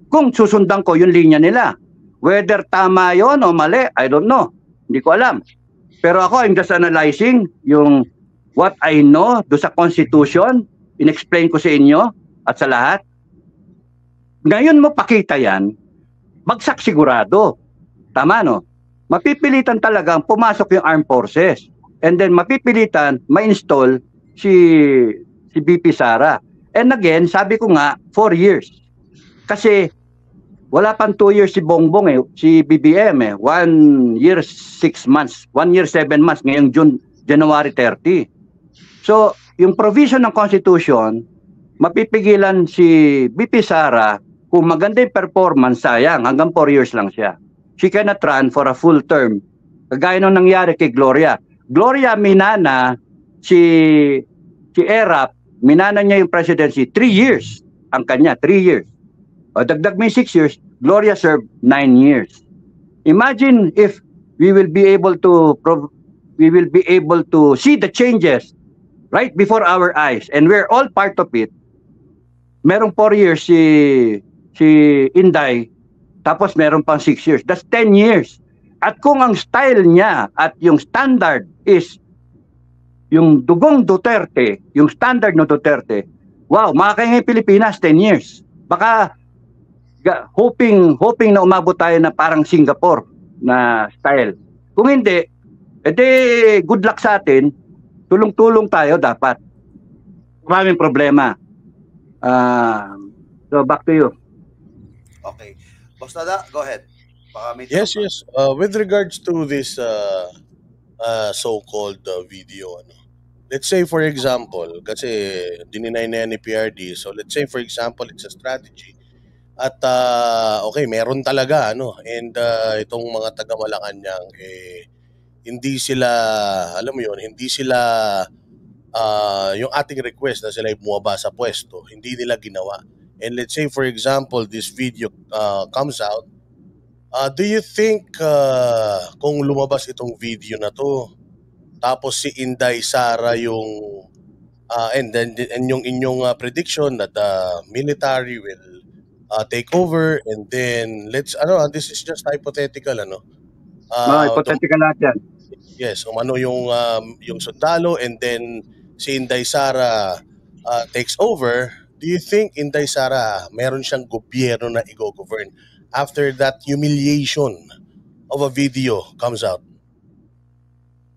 Kung susundan ko yung linya nila. Whether tama yon o mali, I don't know. Hindi ko alam. Pero ako, I'm just analyzing yung what I know do sa Constitution, in-explain ko sa inyo at sa lahat. Ngayon mo pakita yan, bagsak sigurado. Tama, no? Mapipilitan talagang pumasok yung armed forces. And then mapipilitan ma-install si BP Sara. And again, sabi ko nga, 4 years. Kasi wala pang 2 years si Bongbong si BBM 1 year 6 months, 1 year 7 months ngayong January 30. So, yung provision ng Constitution, mapipigilan si BP Sara kung maganda yung performance, sayang, hanggang 4 years lang siya. She cannot run for a full term. Kagaya nung nangyari kay Gloria. Gloria minana si Erap, minana niya yung presidency 3 years. Ang kanya, 3 years. O dagdag may 6 years, Gloria served 9 years. Imagine if we will be able to see the changes right before our eyes, and we're all part of it. Merong 4 years si Inday, tapos meron pang 6 years. That's 10 years. At kung ang style niya at yung standard is yung dugong Duterte, yung standard ng Duterte, wow, makakaya ng Pilipinas 10 years. Baka hoping na umabot tayo na parang Singapore na style. Kung hindi, edi good luck sa atin. Tulong-tulong tayo dapat. Maraming problema. So back to you. Okay. Boss Dada, go ahead. Yes. With regards to this so-called video, let's say for example, kasi dininay na yan ni PRD, so let's say for example, it's a strategy. At okay, meron talaga and itong mga taga Malacanang hindi sila, alam mo yun, hindi sila yung ating request na sila bumaba sa pwesto, hindi nila ginawa. And let's say for example, this video comes out, do you think kung lumabas itong video na to, tapos si Inday Sara yung and yung inyong prediction that the military will take over, and then this is just hypothetical Hypothetical natin. Yes, yung sundalo, and then si Inday Sara takes over. Do you think Inday Sara meron siyang gobyerno na i-govern after that humiliation of a video comes out?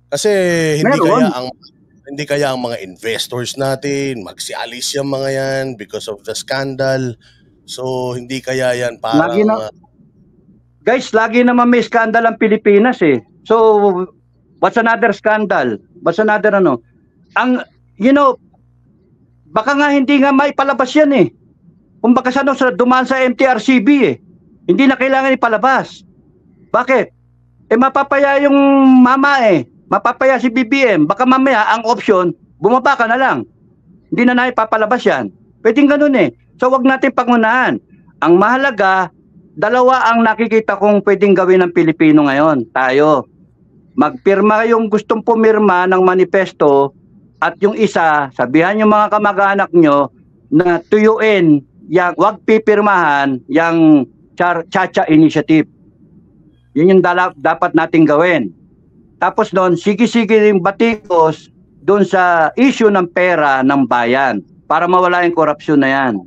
Kasi hindi Meron. kaya Hindi kaya ang mga investors natin, magsialis yung mga yan because of the scandal. So, hindi kaya yan parang... Guys, lagi naman may scandal ang Pilipinas eh. So, what's another scandal? What's another ano? Baka nga hindi nga maipalabas yan eh. Kung baka sa dumaan sa MTRCB eh. Hindi na kailangan ipalabas. Bakit? Mapapaya yung mama eh. Mapapaya si BBM, baka mamaya ang option, bumaba ka na lang. Hindi na naipapalabas yan. Pwedeng ganun eh. So wag natin pangunahan. Ang mahalaga, dalawa ang nakikita kong pwedeng gawin ng Pilipino ngayon. Tayo. Magpirma yung gustong pumirma ng manifesto at yung isa, sabihan yung mga kamag-anak nyo na tuyuin, wag pipirmahan yung Chacha Initiative. Yun yung dapat nating gawin. Tapos doon, sige-sige rin batikos doon sa issue ng pera ng bayan para mawala yung korupsyon na yan.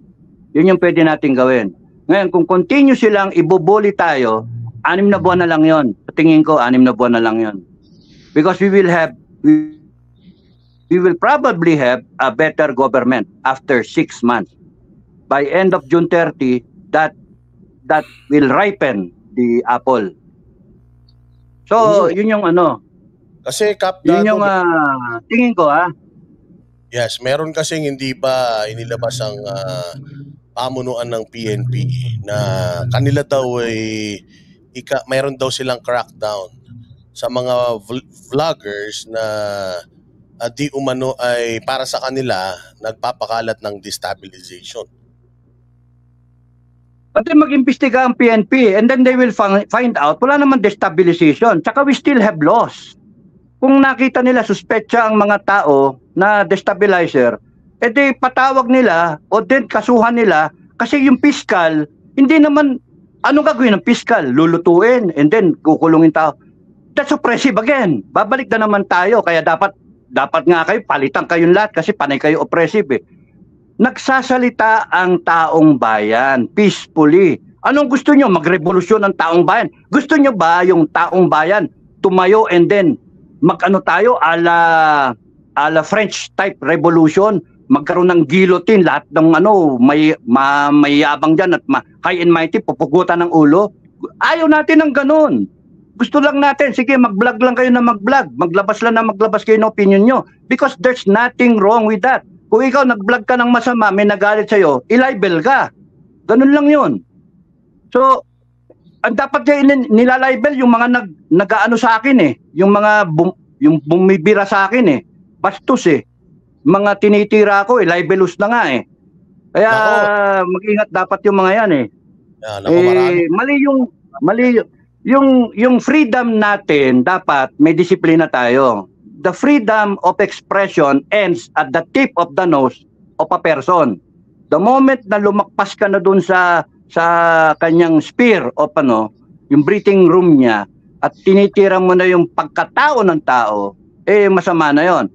Yun yung pwede natin gawin. Ngayon, kung continue silang ibubuli tayo, 6 na buwan na lang yon. Sa tingin ko, 6 na buwan na lang yon. Because we will probably have a better government after 6 months. By end of June 30, that will ripen the apple. So, yun yung ano. Kasi yun yung tingin ko Yes, meron kasing hindi ba inilabas ang pamunuan ng PNP na kanila daw ay mayroon daw silang crackdown sa mga vloggers na di umano ay para sa kanila nagpapakalat ng destabilization. Pati mag-imbestiga ang PNP and then they will find out wala naman destabilization. Tsaka we still have laws. Kung nakita nila suspetsa ang mga tao na destabilizer, edi patawag nila o then kasuhan nila kasi yung piskal, hindi naman, ano gagawin ng piskal? Lulutuin and then kukulungin tao. That's oppressive again. Babalik na naman tayo kaya dapat nga kayo, palitan kayong lahat kasi panay kayo oppressive eh. Nagsasalita ang taong bayan peacefully. Anong gusto nyo? Magrevolusyon ng taong bayan? Gusto nyo ba yung taong bayan tumayo and then mag-ano tayo ala French type revolution? Magkaroon ng guillotine, lahat ng may yabang dyan at high and mighty, pupugutan ng ulo. Ayaw natin ng ganun. Gusto lang natin, sige mag-vlog lang kayo na mag-vlog. Maglabas kayo ng opinion nyo. Because there's nothing wrong with that. Kung ikaw nag-vlog ka ng masama, may nagalit sa'yo, i-libel ka. Ganun lang yun. So, ang dapat nilalibel yung mga nag-aano sa akin eh. Yung mga yung bumibira sa akin eh. Bastos eh. Mga tinitira ko eh. Libelous na nga eh. Kaya mag-ingat dapat yung mga yan eh. Mali yung freedom natin, dapat may disiplina tayo. The freedom of expression ends at the tip of the nose of a person. The moment na lumakpas ka na dun sa kanyang sphere o yung breathing room niya at tinitira mo na yung pagkatao ng tao, masama na yon.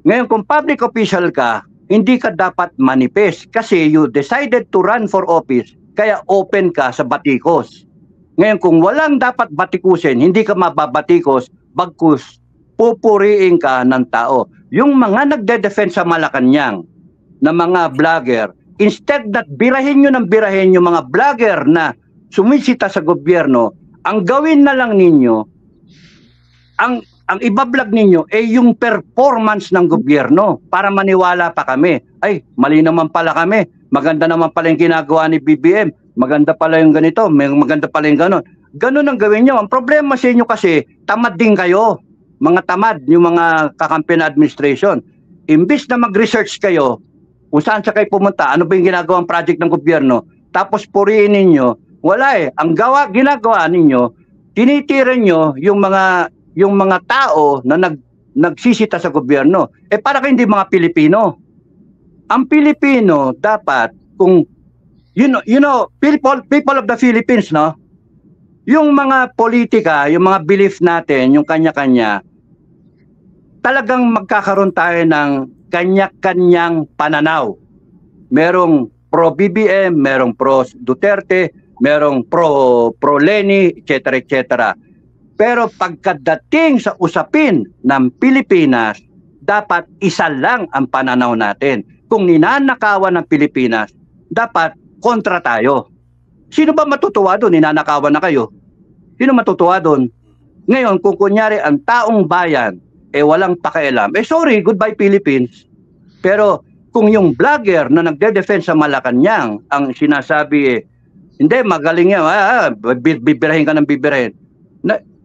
Ngayon, kung public official ka, hindi ka dapat manifest kasi you decided to run for office, kaya open ka sa batikos. Ngayon, kung walang dapat batikusin, hindi ka mababatikos, bagkus pupuriin ka ng tao. Yung mga nagde-defend sa Malacanang na mga vlogger, instead that birahin nyo yung mga vlogger na sumisita sa gobyerno, ang gawin na lang ninyo, ang ibablog ninyo ay yung performance ng gobyerno para maniwala pa kami. Ay, mali naman pala kami. Maganda naman pala yung ginagawa ni BBM. Maganda pala yung ganito. Maganda pala yung ganon. Ganon ang gawin nyo. Ang problema sa inyo kasi, tamad din kayo. Mga tamad, yung mga kakampi na administration. Imbis na mag-research kayo, kung saan sa kayo pumunta, ano ba yung ginagawang project ng gobyerno, tapos puriin ninyo, wala eh. Ang ginagawa ninyo, tinitira nyo yung mga tao na nagsisita sa gobyerno. Para kayo hindi mga Pilipino. Ang Pilipino, dapat, kung, you know, people of the Philippines, no? Yung mga politika, yung mga belief natin, yung kanya-kanya, talagang magkakaroon tayo ng kanya-kanyang pananaw. Merong pro-BBM, merong pro-Duterte, merong pro-Leni, etc., etc. Pero pagkadating sa usapin ng Pilipinas, dapat isa lang ang pananaw natin. Kung ninanakawan ng Pilipinas, dapat kontra tayo. Sino ba matutuwa doon? Ninanakawan na kayo. Sino matutuwa doon? Ngayon, kung kunyari ang taong bayan walang pakialam, sorry, goodbye Philippines. Pero kung yung vlogger na nagde-defend sa Malacanang ang sinasabi hindi, magaling yan, bibirahin ka ng bibirahin.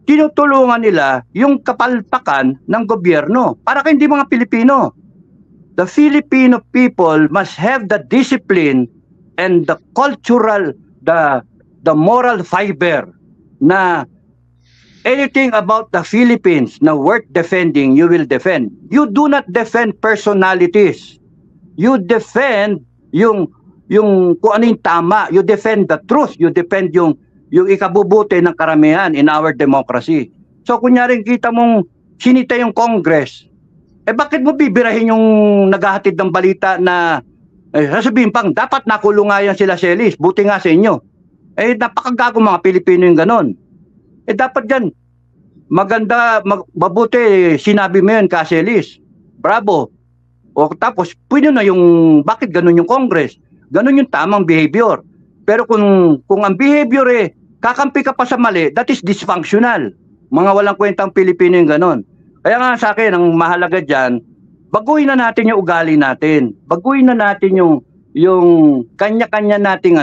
Tinutulungan nila yung kapalpakan ng gobyerno para kay hindi mga Pilipino. The Filipino people must have the discipline and the cultural, the moral fiber na anything about the Philippines na worth defending, you will defend. You do not defend personalities. You defend yung kung ano yung tama. You defend the truth. You defend yung ikabubuti ng karamihan in our democracy. So kunyari kita mong sinita yung Congress, bakit mo bibirahin yung naghahatid ng balita na sasabihin pang dapat nakulungayan sila Celis, buti nga sa inyo. Napakagago mga Pilipino yung ganon. Dapat yan, maganda, mabuti, sinabi mo yun ka Celis. Bravo. O tapos, pwede na yung, bakit ganun yung Congress? Ganun yung tamang behavior. Pero kung ang behavior kakampi ka pa sa mali, that is dysfunctional. Mga walang kwentang Pilipino yung ganon. Kaya nga sa akin, ang mahalaga dyan, baguhin na natin yung ugali natin. Baguhin na natin yung kanya-kanya nating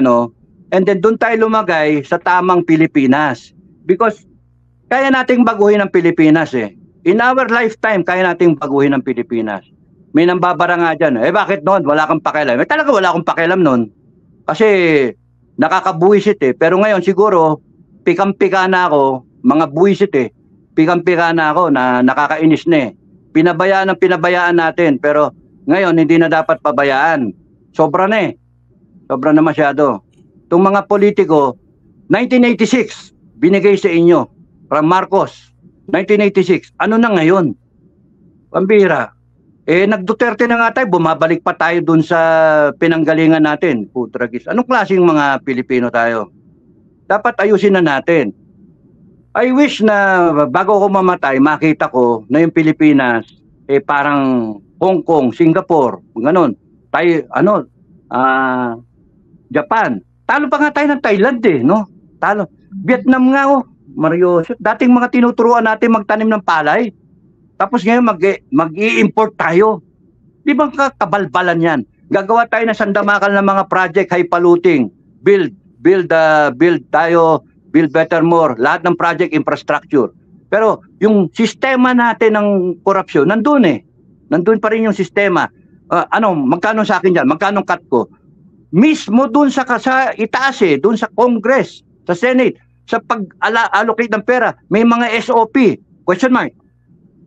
and then doon tayo lumagay sa tamang Pilipinas. Because kaya nating baguhin ang Pilipinas In our lifetime, kaya nating baguhin ang Pilipinas. May nambabara nga dyan, bakit noon? Wala kang pakialam. Talaga wala akong pakialam noon. Kasi nakakabuwisit Pero ngayon siguro, pikam-pika na ako, mga buwisit Pikam-pika na ako na nakakainis na Pinabayaan ang pinabayaan natin. Pero ngayon, hindi na dapat pabayaan. Sobra na Sobra na masyado. Itong mga politiko, 1986, binigay sa inyo from Marcos, 1986. Ano na ngayon? Pambira. Nag-Duterte na nga tayo, bumabalik pa tayo dun sa pinanggalingan natin. Putragis. Anong klaseng mga Pilipino tayo? Dapat ayusin na natin. I wish na bago ako mamatay, makita ko na yung Pilipinas, parang Hong Kong, Singapore, ganon. Tayo, Japan. Talo pa nga tayo ng Thailand no? Talo. Vietnam nga Mario, dating mga tinuturuan natin magtanim ng palay. Tapos ngayon mag-i-import tayo. Di ba kabalbalan yan? Gagawa tayo ng sandamakal ng mga project, high polluting, build tayo, build better more, lahat ng project infrastructure. Pero yung sistema natin ng korupsyon, nandun Nandun pa rin yung sistema. Magkano sa akin dyan? Magkano cut ko? Mismo dun sa itaas dun sa Congress, sa Senate, sa pag-allocate ng pera, may mga SOP, question mark.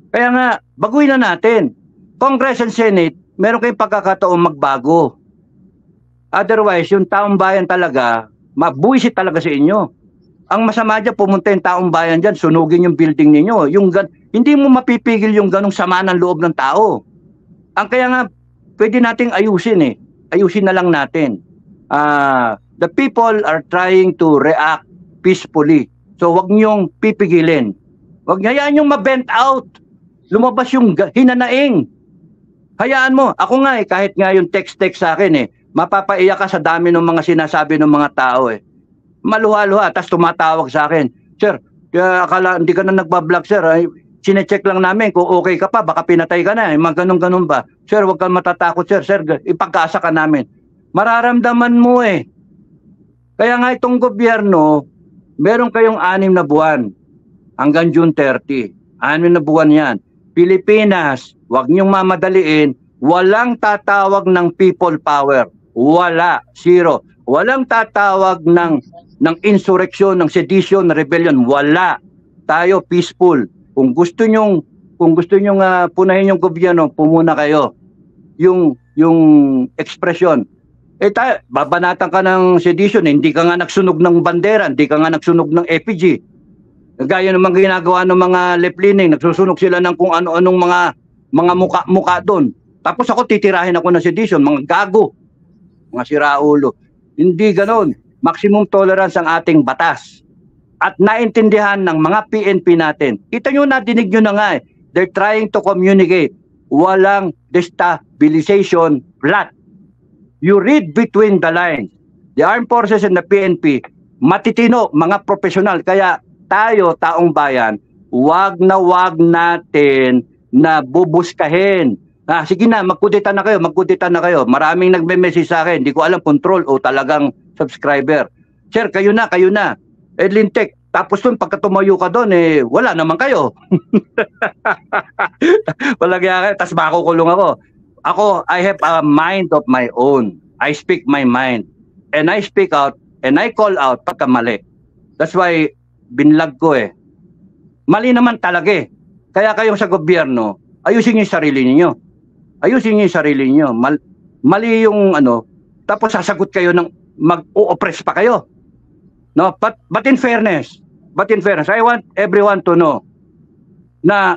Kaya nga, baguhin na natin. Congress and Senate, meron kayong pagkakataon magbago. Otherwise, yung taong bayan talaga, mabuisit talaga sa inyo. Ang masama dyan, pumunta yung taong bayan dyan, sunugin yung building ninyo. Hindi mo mapipigil yung ganong sama ng loob ng tao. Ang kaya nga, pwede nating ayusin Ayusin na lang natin. The people are trying to react peacefully. So, wag niyong pipigilin. Wag hayaan yung ma-bent out. Lumabas yung hinanaing. Hayaan mo. Ako nga kahit nga yung text sa akin mapapaiyak ka sa dami ng mga sinasabi ng mga tao Maluha-luha, tapos tumatawag sa akin. Sir, akala hindi ka na nagbablog sir. Sinecheck lang namin kung okay ka pa, baka pinatay ka na. Mga ganun-ganun ba? Sir, wag kang matatakot sir. Sir, ipagkaasa ka namin. Mararamdaman mo Kaya nga itong gobyerno, meron kayong 6 na buwan hanggang June 30. 6 na buwan yan. Pilipinas, wag niyong mamadaliin, walang tatawag ng people power. Wala, zero. Walang tatawag ng insurrection, ng sedition, rebellion. Wala. Tayo peaceful. Kung gusto nyong punahin yung gobyerno, pumuna kayo. Yung expression. Babanatan ka ng sedition, hindi ka nga nagsunog ng bandera, hindi ka nga nagsunog ng effigy. Gaya naman ginagawa ng mga left-leaning, nagsusunog sila ng kung ano-anong mga muka doon. Tapos ako titirahin ako ng sedition, mga gago, mga siraulo. Hindi ganon. Maximum tolerance ang ating batas. At naintindihan ng mga PNP natin. Kita nyo, nadinig nyo na nga They're trying to communicate. walang destabilization plot. You read between the lines. The Armed Forces and the PNP, matitino, mga profesional. Kaya tayo, taong bayan, wag natin na bubuskahin. Sige na, magkudita na kayo. Maraming nagme-message sa akin, hindi ko alam kung troll o talagang subscriber. Sir, kayo na. Lintek, tapos dun, pagka tumayo ka doon, wala naman kayo. Wala kaya kayo, tas makukulong ako. Ako, I have a mind of my own. I speak my mind. And I speak out, and I call out pagka mali. That's why, binlag ko Mali naman talaga Kaya kayong sa gobyerno, ayusin niyo yung sarili niyo. Mali yung tapos sasagot kayo ng mag-o-oppress pa kayo. No, but in fairness, I want everyone to know na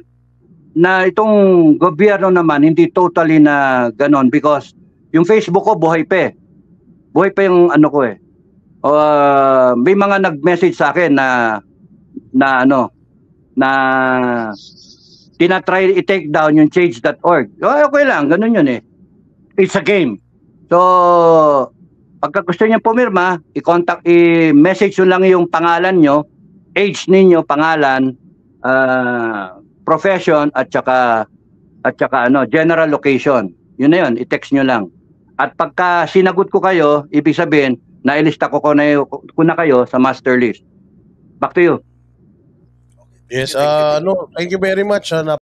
itong gobyerno naman hindi totally na ganon, because yung Facebook ko buhay pa yung ko may mga nag-message sa akin na tinatry i-take down yung change.org. Okay lang, ganun yun It's a game. So, pagka gusto niyo pumirma, i-message nyo lang yung pangalan nyo, age ninyo, pangalan, profession, at saka general location. Yun na yun, i-text nyo lang. At pagka sinagot ko kayo, ibig sabihin, nailista ko na kayo sa master list. Back to you. Yes, thank you very much.